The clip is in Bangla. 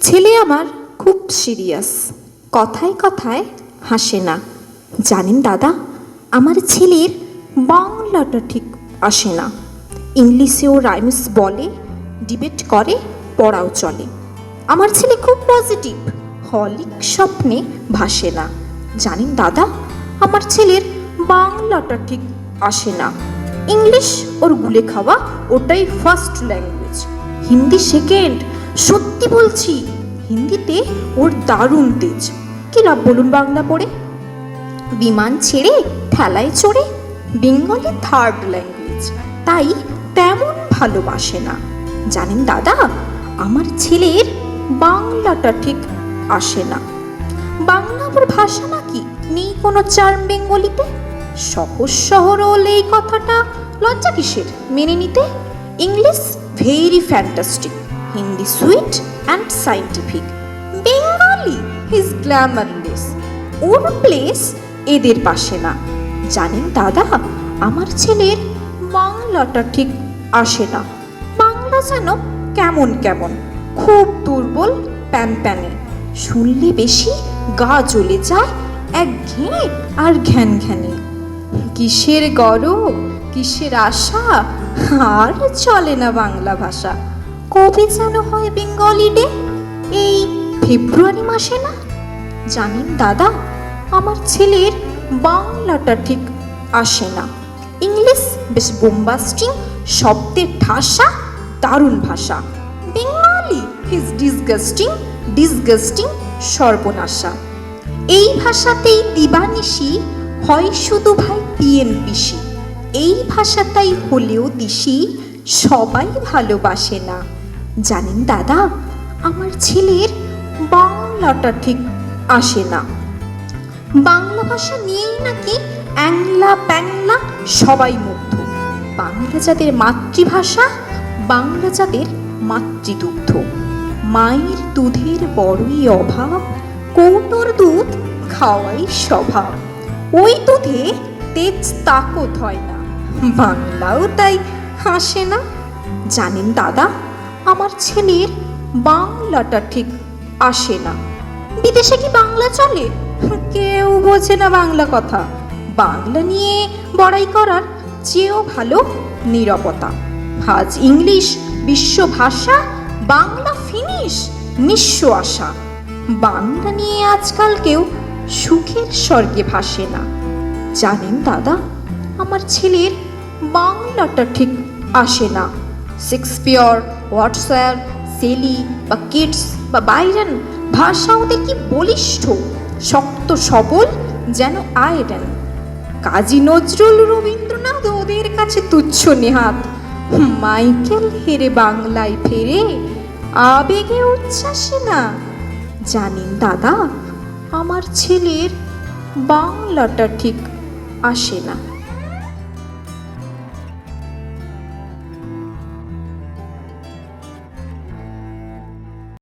ছেলে আমার খুব সিরিয়াস, কথায় কথায় হাসে না। জানেন দাদা, আমার ছেলের বাংলাটা ঠিক আসে না। ইংলিশেও রাইমস বলে, ডিবেট করে, পড়াও চলে। আমার ছেলে খুব পজিটিভ, হলিক স্বপ্নে ভাসে না। জানেন দাদা, আমার ছেলের বাংলাটা ঠিক আসে না। ইংলিশ ওর গুলে খাওয়া, ওটাই ফার্স্ট ল্যাঙ্গুয়েজ। হিন্দি সেকেন্ড। সত্যি বলছি, হিন্দিতে ওর দারুণ তেজ। কি লাভ বলুন বাংলা পড়ে? বিমান ছেড়ে ঠেলায় চড়ে, বেঙ্গলি থার্ড ল্যাঙ্গুয়েজ, তাই তেমন ভালোবাসে না। জানেন দাদা, আমার ছেলের বাংলাটা ঠিক আসে না। বাংলা আবার ভাষা নাকি? নেই কোনো চার্ম বেঙ্গলিতে? সহজ সরল এই কথাটা লজ্জা কিসের মেনে নিতে? English very fantastic, Hindi sweet and scientific, Bengali his glamourless. Or place এদের পাশে না। জানেন দাদা, আমার ছেলের বাংলাটা ঠিক আসে না। বাংলা যেন কেমন কেমন, খুব দুর্বল, প্যানপ্যানে। শুনলে বেশি গা জ্বলে যায়, একঘেয়ে আর ঘ্যান ঘ্যানে। কিসের গরব, কিসের আশা, আর চলে না বাংলা ভাষা। কবে যেন হয় বেঙ্গলি ডে? এই ফেব্রুয়ারি মাসে না? জানেন দাদা, আমার ছেলের বাংলাটা ঠিক আসে না। ইংলিশ বেশ বোম্বাস্টিং, শব্দের ঠাসা, দারুণ ভাষা। বেঙ্গলি হিজ ডিসগাস্টিং, ডিসগাস্টিং, সর্বনাশা। এই ভাষাতেই দিবানিশি হয় শুধু ভাই পিএনপিসি। এই ভাষাটাই হলেও দিশি, সবাই ভালোবাসে না। জানেন দাদা, আমার ছেলের বাংলাটা ঠিক আসে না। বাংলা ভাষা নিয়েই নাকি অ্যাংলা প্যাংলা সবাই মুগ্ধ। বাংলা যাদের মাতৃভাষা, বাংলা যাদের মাতৃদুগ্ধ। মায়ের দুধের বড়ই অভাব, কৌটোর দুধ খাওয়াই স্বভাব। ওই দুধে তেজ তাকত হয় না, বাংলাও তাই হাসে না। জানেন দাদা, আমার ছেলের বাংলাটা ঠিক আসে না। বিদেশে কি বাংলা চলে? কেউ বোঝে না বাংলা কথা। বাংলা নিয়ে বড়াই করার চেয়েও ভালো নীরবতা। আজ ইংলিশ বিশ্ব ভাষা, বাংলা ফিনিশ নিঃস্ব আশা। বাংলা নিয়ে আজকাল কেউ সুখের স্বর্গে ভাসে না। জানেন দাদা, আমার ছেলের বাংলাটা ঠিক আসে না। শেক্সপিয়র, ওয়াটসন, শেলি বা কিটস বা বাইরন ভাষা ওদের কি বলিষ্ঠ, শক্ত সবল, যেন আয়রন। কাজী নজরুল, রবীন্দ্রনাথ ওদের কাছে তুচ্ছ নেহাত। মাইকেল হেরে বাংলায় ফেরে, আবেগে উচ্ছ্বাসে না। জানেন দাদা, আমার ছেলের বাংলাটা ঠিক আসে না।